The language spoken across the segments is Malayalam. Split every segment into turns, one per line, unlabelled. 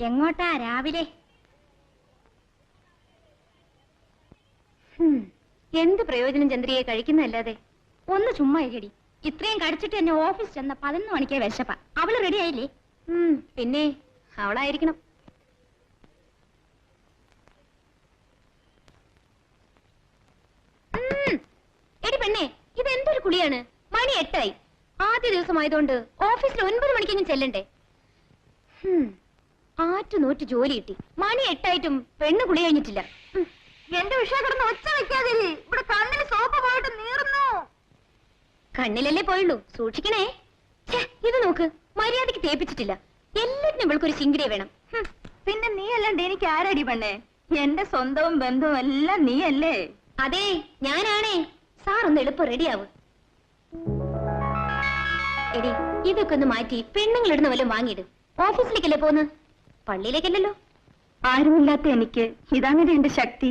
എങ്ങോട്ടാ രാവിലെ? എന്ത് പ്രയോജനം ചന്ദ്രിയെ കഴിക്കുന്നതല്ലാതെ? ഒന്ന് ചുമ്മാ ഇരിക്കടി. ഇത്രയും കഴിച്ചിട്ട് എന്നെ ഓഫീസ് ചെന്ന 11 മണിക്കേ വിശപ്പ. അവള് റെഡി ആയില്ലേ? പിന്നെ അവളായിരിക്കണം. എടി പെണ്ണേ, ഇതെന്തൊരു കുളിയാണ്? മണി 8 ആദ്യ ദിവസമായതുകൊണ്ട് ഓഫീസിൽ 9 മണിക്കെങ്കിലും ചെല്ലണ്ടേ? ആറ്റുനോറ്റ് ജോലി കിട്ടി. മണി 8 പെണ്ണ് കുളി കഴിഞ്ഞിട്ടില്ല. എന്റെ വിഷയം കിടന്ന് ഒച്ച വെക്കാതെ. ഇവിടെ കണ്ണിന് സോപ്പ് പോയിട്ട് നീറുന്നു. കണ്ണിലല്ലേ പോയുള്ളൂ, സൂക്ഷിക്കണേ. ഇത് നോക്ക്, മര്യാദക്ക് തേപ്പിച്ചിട്ടില്ല. എല്ലാത്തിനും ഇവൾക്കൊരു ചിങ്കിടിയെ വേണം. പിന്നെ നീ അല്ലാണ്ട് എനിക്ക് ആരടി പെണ്ണേ? എന്റെ സ്വന്തവും ബന്ധവും എല്ലാം നീയല്ലേ? അതെ, ഞാനാണേ. സാർ ഒന്ന് എളുപ്പം റെഡിയാവും. എടി, ഇതൊക്കെ ഒന്ന് മാറ്റി പെണ്ണുങ്ങൾ ഇടുന്ന വല്ലതും വാങ്ങിയിട്. ഓഫീസിലേക്കല്ലേ പോന്ന്, പള്ളിയിലേക്കല്ലല്ലോ. ആരുമില്ലാത്ത എനിക്ക് ഇതാണ് എന്റെ ശക്തി.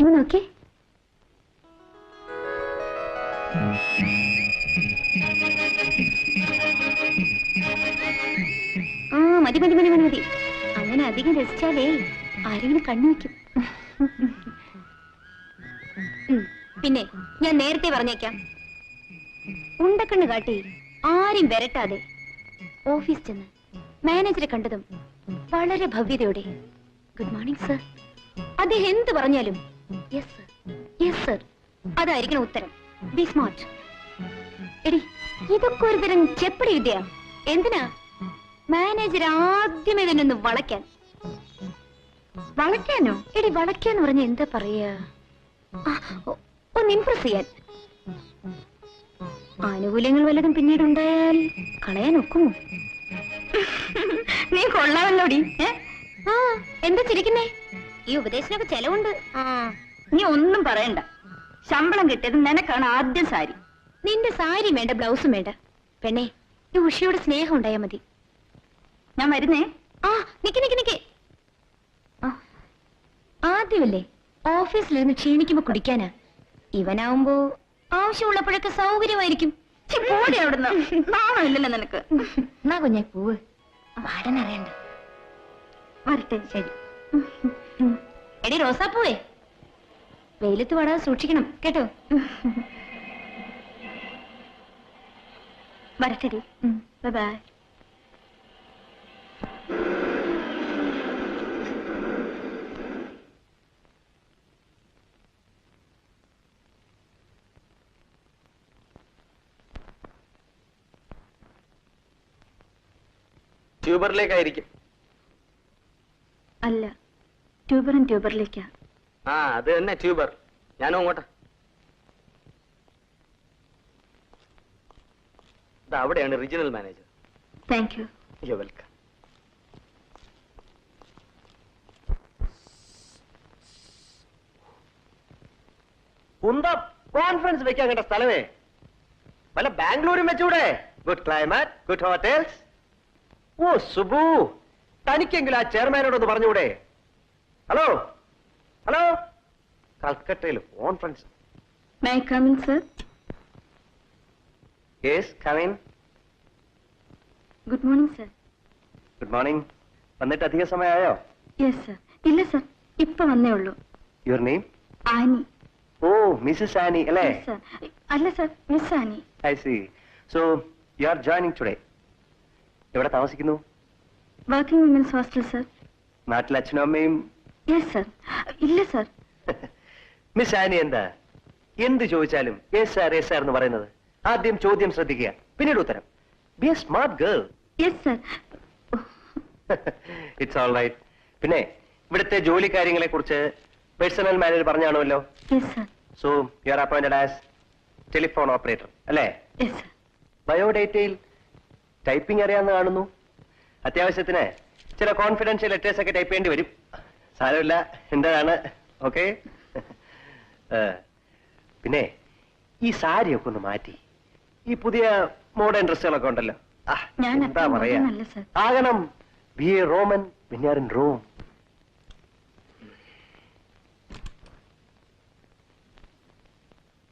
ഇവ നോക്കേ. മതി മതി മതി മതി മതി. അങ്ങനെ അധികം രസിച്ചാലേ ആരെങ്കിലും കണ്ണു വയ്ക്കും. പിന്നെ ഞാൻ നേരത്തെ പറഞ്ഞേക്കാം, ഉണ്ടക്കണ്ണ് കാട്ടി ആരും വരട്ടാതെ ഓഫീസ് ചെന്ന് മാനേജറെ കണ്ടതും വളരെ ഭവ്യതയോടെ ഗുഡ് മോർണിംഗ് സർ, അദ്ദേഹം എന്ത് പറഞ്ഞാലും യെസ് സർ, യെസ് സർ, അതായിരിക്കണം ഉത്തരം. B smart. എടി, ഇതൊക്കെ ഒരു തരം ചെപ്പടി വിദ്യ. എന്തിനാ? മാനേജർ ആദ്യമേ തന്നെ ഒന്ന് വളയ്ക്കാൻ. വളയ്ക്കാനോ? എടി, വളയ്ക്കാന്ന് പറഞ്ഞ എന്താ പറയാ, ഒന്ന് ഇംപ്രസ് ചെയ്യാൻ. ആനുകൂല്യങ്ങൾ വല്ലതും പിന്നീട് ഉണ്ടായാൽ കളയാൻ ഒക്കുമോ? നീ കൊള്ളാമല്ലോടി. എന്താ ചിരിക്കുന്നേ? ഈ ഉപദേശത്തിനൊക്കെ ചെലവുണ്ട്. നീ ഒന്നും പറയണ്ട. ശമ്പളം കിട്ടിയത് നിനക്കാണ് ആദ്യം സാരി. നിന്റെ സാരി വേണ്ട, ബ്ലൗസും വേണ്ട. പെണ്ണേ, ഈ ഉഷയോട് സ്നേഹം ഉണ്ടായാ മതി. ഞാൻ വരുന്നേ. നിക്ക് നിക്ക് നിക്ക്. ആദ്യമല്ലേ ഓഫീസിലിരുന്ന് ക്ഷീണിക്കുമ്പോ കുടിക്കാനാ. ഇവനാവുമ്പോ ആവശ്യമുള്ളപ്പോഴൊക്കെ സൗകര്യമായിരിക്കും. പോടെ അവിടുന്ന്. നാണമില്ലല്ലോ നിനക്ക്. എന്നാ കുഞ്ഞെ പൂവ്, പാടനറിയണ്ട. വരട്ടെ. ശരി. എടി റോസാപ്പൂവേ, വെയിലത്ത് പാടാതെ സൂക്ഷിക്കണം കേട്ടോ. വരട്ടെടി. Bye bye.
ട്യൂബറിലേക്കായിരിക്കും.
അല്ല, ട്യൂബറും ട്യൂബറിലേക്കാ.
അത് തന്നെ ട്യൂബർ. ഞാനും അങ്ങോട്ടാ. അവിടെയാണ് regional manager.
Thank you.
You welcome. എന്താ കോൺഫറൻസ് വെക്കാൻ കേട്ട സ്ഥലമേ? വല്ല ബാംഗ്ലൂരും വെച്ചൂടെ? Good climate, good hotels. ഓ സുബു, തനിക്കെങ്കിലും ആ ചെയർമാനോടൊന്ന് പറഞ്ഞൂടെ? ഹലോ ഹലോ, കൽക്കട്ടയിൽ conference.
May I come in sir?
Yes, come in.
Good morning sir.
Good morning. വന്നിട്ട് അധിക സമയമായോ?
Yes sir. ഇല്ല സർ, ഇപ്പൊ വന്നേ ഉള്ളൂ.
Your name?
Annie.
Oh, Mrs Annie അല്ലേ?
അല്ല sir, miss Annie.
I C. So you R joining today. എവിടെ താമസിക്കുന്നു?
Working women's hostel sir.
നാട്ടിൽ അച്ഛനും അമ്മയും?
Yes sir. ഇല്ല സർ.
മിസ് ആനി എന്താ എന്ത് ചോദിച്ചാലും യെസ് സാർ യെസ് സാർ എന്ന് പറയുന്നത്? ആദ്യം ചോദ്യം ശ്രദ്ധിക്കുക, പിന്നീട് ഉത്തരം. Be a smart girl.
Yes sir.
It's all right. പിന്നെ ഇവിടുത്തെ ജോലി കാര്യങ്ങളെ കുറിച്ച് പേഴ്സണൽ മാനേജർ പറഞ്ഞാണല്ലോ?
Yes sir.
So you are appointed as telephone operator അല്ലേ?
Yes sir.
ബയോഡേറ്റയിൽ ടൈപ്പിംഗ് അറിയാമെന്ന് കാണുന്നു. അത്യാവശ്യത്തിന് ചില കോൺഫിഡൻഷ്യൽ ലെറ്റേഴ്സ് ഒക്കെ ടൈപ്പ് ചെയ്യേണ്ടി വരും. സാരമില്ല, എന്താണ്. ഓക്കെ. പിന്നെ ഈ സാരിയൊക്കെ ഒന്ന് മാറ്റി ഈ പുതിയ മോഡേൺ ഡ്രസ്സുകളൊക്കെ ഉണ്ടല്ലോ,
ഞാൻ
എന്താ
അത്ര
പറയാ,
modern അല്ല സർ.
ആകണം. B A Roman when you are in Rome.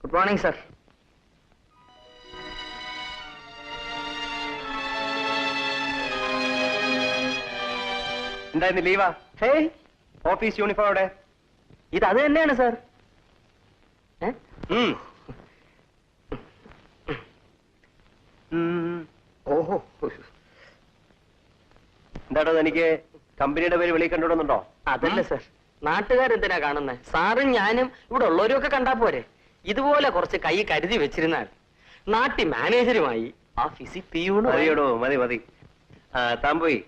Good morning sir.
എന്തായിരുന്നു ലീവാ?
ഹേയ്,
ഓഫീസ് യൂണിഫോം അവിടെ?
ഇത് അത് തന്നെയാണ് സർ. ഓഹോ,
എന്താണോ എനിക്ക് കമ്പനിയുടെ പേര് വെളിയിൽ കണ്ടുവിടുന്നുണ്ടോ?
അതല്ല സർ, നാട്ടുകാരെന്തിനാ കാണുന്നത്? സാറും ഞാനും ഇവിടെ ഉള്ളവരും ഒക്കെ കണ്ടാ പോരെ? ഇതുപോലെ കുറച്ച് കൈ കരുതി വെച്ചിരുന്നാൽ നാട്ടി മാനേജരുമായി ഓഫീസിൽ പിയൂണ്.
മതിയോടോ, മതി മതി. താൻ പോയി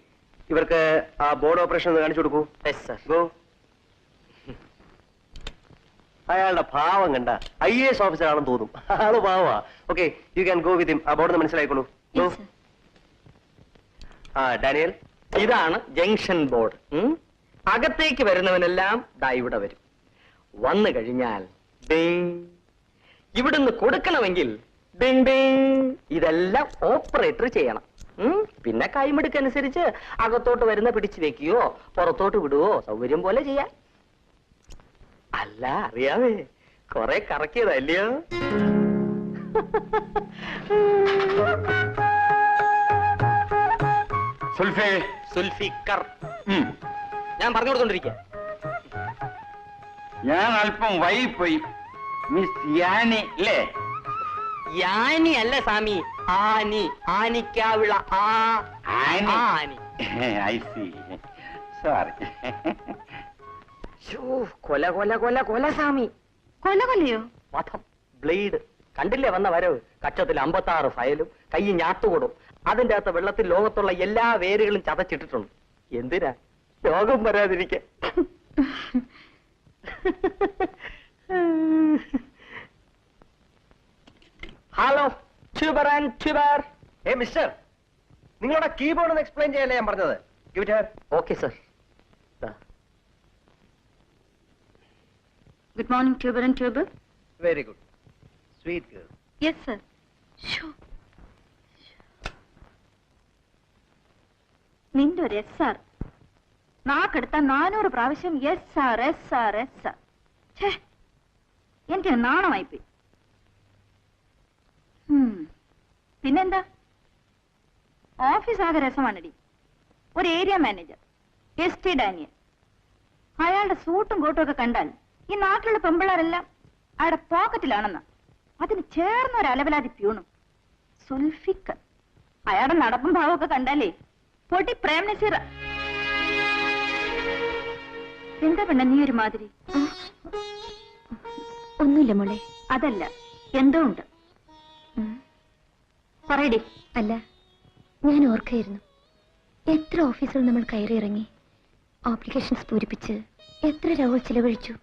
ഇവർക്ക് ആ ബോർഡ് ഓപ്പറേഷൻ ഒന്ന് കാണിച്ചു കൊടുക്കൂ.
സർ.
ഗോ. അയാളുടെ ഭാവം കണ്ട IAS ഓഫീസർ ആണെന്ന് തോന്നും. ആള് ഭാവാ. Okay, you can go with him. ആ ബോർഡ് മനസ്സിലായിക്കോളൂ. ഗോ.
Yes, sir.
ഡാനിയൽ,
ഇതാണ് ജംഗ്ഷൻ ബോർഡ്. അകത്തേക്ക് വരുന്നവനെല്ലാം ദാ ഇവിടെ വരും. വന്നു കഴിഞ്ഞാൽ ഡിങ്. ഇവിടുന്ന് കൊടുക്കണമെങ്കിൽ ഡിങ് ഡിങ്. ഇതെല്ലാം ഓപ്പറേറ്റർ ചെയ്യണം. പിന്നെ കൈമെടുക്കനുസരിച്ച് അകത്തോട്ട് വരുന്ന പിടിച്ചു വെക്കുകയോ പുറത്തോട്ട് വിടുവോ സൗകര്യം പോലെ ചെയ്യാം. അല്ല, അറിയാവേ, കൊറേ കറക്കിയതല്ലയോ? സുൽഫിക്കർ. ഞാൻ പറഞ്ഞു കൊടുത്തോണ്ടിരിക്കുക.
ഞാൻ അല്പം വൈകിപ്പോയി. മിസ് യാനി അല്ലേ?
യാനി അല്ല സ്വാമി, ആനി. ആനിക്കാവിള. ആനി.
I see. സോറി.
കൊല കൊല കൊല കൊല സ്വാമി.
കൊല കൊല്ലയോ?
വധം. ബ്ലേഡ്. കണ്ടില്ലേ വന്ന വരവ്? കക്ഷത്തിൽ 56 ഫയലും കൈ ഞാത്തുകൊടും. അതിന്റെ അകത്ത് വെള്ളത്തിൽ ലോകത്തുള്ള എല്ലാ വേരുകളും ചതച്ചിട്ടിട്ടുണ്ട്. എന്തിനാ? രോഗം വരാതിരിക്കാൻ. Hello, tuber and tuber.
Mister, നിങ്ങളുടെ കീബോർഡ് ഒന്ന് എക്സ്പ്ലെയിൻ ചെയ്യാനല്ലേ ഞാൻ പറഞ്ഞത്. Give it here.
Okay sir.
Good morning tuber and tuber.
Very good. Sweet girl.
Yes sir. നിന്റെ ഒരു SR നാക്കെടുത്ത 400 പ്രാവശ്യം SR SR SR. എനിക്ക് നാണമായിപ്പോയി. പിന്നെന്താ, ഓഫീസ് ആകെ രസമാണടി. ഒരു ഏരിയ മാനേജർ ST ഡാനിയൽ, അയാളുടെ സൂട്ടും കോട്ടും ഒക്കെ കണ്ടാൽ ഈ നാട്ടിലുള്ള പെമ്പിള്ളാരെല്ലാം അയാളുടെ പോക്കറ്റിലാണെന്ന. അതിന് ചേർന്ന ഒരു അലവലാതി പ്യൂണും സുൽഫിക്കർ. അയാളുടെ നടപ്പും ഭാവമൊക്കെ കണ്ടാലേ പൊട്ടി പ്രേം നസീറ. എന്താ പെണ്ണ നീ ഒരു മാതിരി? ഒന്നുമില്ല മോളെ. അതല്ല, എന്തോ ഉണ്ട്. പറയടി.
അല്ല, ഞാൻ ഓർക്കായിരുന്നു, എത്ര ഓഫീസുകൾ നമ്മൾ കയറി ഇറങ്ങി, ആപ്ലിക്കേഷൻസ് പൂരിപ്പിച്ച് എത്ര രൂപ ചിലവഴിച്ചു.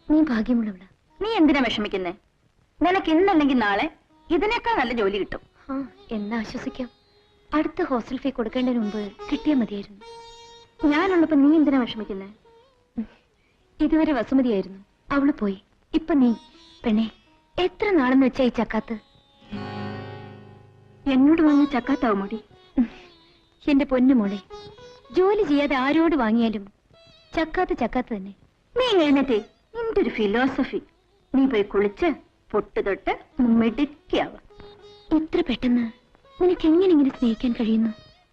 നീ ഭാഗ്യമുള്ളവളാ.
നീ എന്തിനാ വിഷമിക്കുന്നേ? നിനക്ക് ഇന്നല്ലെങ്കിൽ നാളെ ഇതിനേക്കാൾ നല്ല ജോലി കിട്ടും.
എന്നാ ആശ്വസിക്കാം. അടുത്ത ഹോസ്റ്റൽ ഫീ കൊടുക്കേണ്ടതിന് മുമ്പ് കിട്ടിയാൽ മതിയായിരുന്നു.
ഞാനുള്ളപ്പോ നീ എന്തിനാ വിഷമിക്കുന്നേ?
ഇതുവരെ വസുമതിയായിരുന്നു, അവള് പോയി. ഇപ്പൊ നീ. പെണ്ണെ, എത്ര നാളെന്ന് വെച്ചാ ഈ ചക്കാത്ത്?
എന്നോട് വാങ്ങിയ ചക്കാത്താവും മടി.
എന്റെ പൊന്നു മോളെ, ജോലി ചെയ്യാതെ ആരോട് വാങ്ങിയാലും ചക്കാത്ത് ചക്കാത്ത് തന്നെ.
നീ എഴുന്നേറ്റേ. നിന്റെ ഒരു ഫിലോസഫി. നീ പോയി കുളിച്ച് പൊട്ട് തൊട്ട് മെടുക്കിയാവ.
ഇത്ര പെട്ടെന്ന് നിനക്ക് എങ്ങനെ ഇങ്ങനെ സ്നേഹിക്കാൻ കഴിയുന്നു?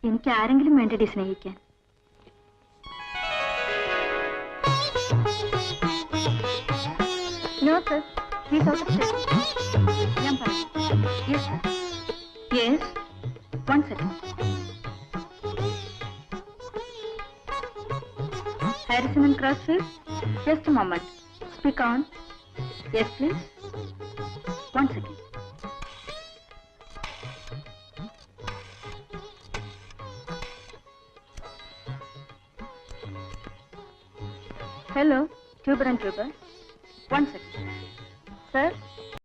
എനിക്ക് ആരെങ്കിലും വേണ്ടടി സ്നേഹിക്കാൻ. No sir, please out of station. ഞാൻ പറഞ്ഞു. Yes sir. Yes, 1 second. Harrison and Crossfield, just a moment. Speak on. Yes, please. 1 second. Hello, Tuber and Tuber. 1 second. Sir,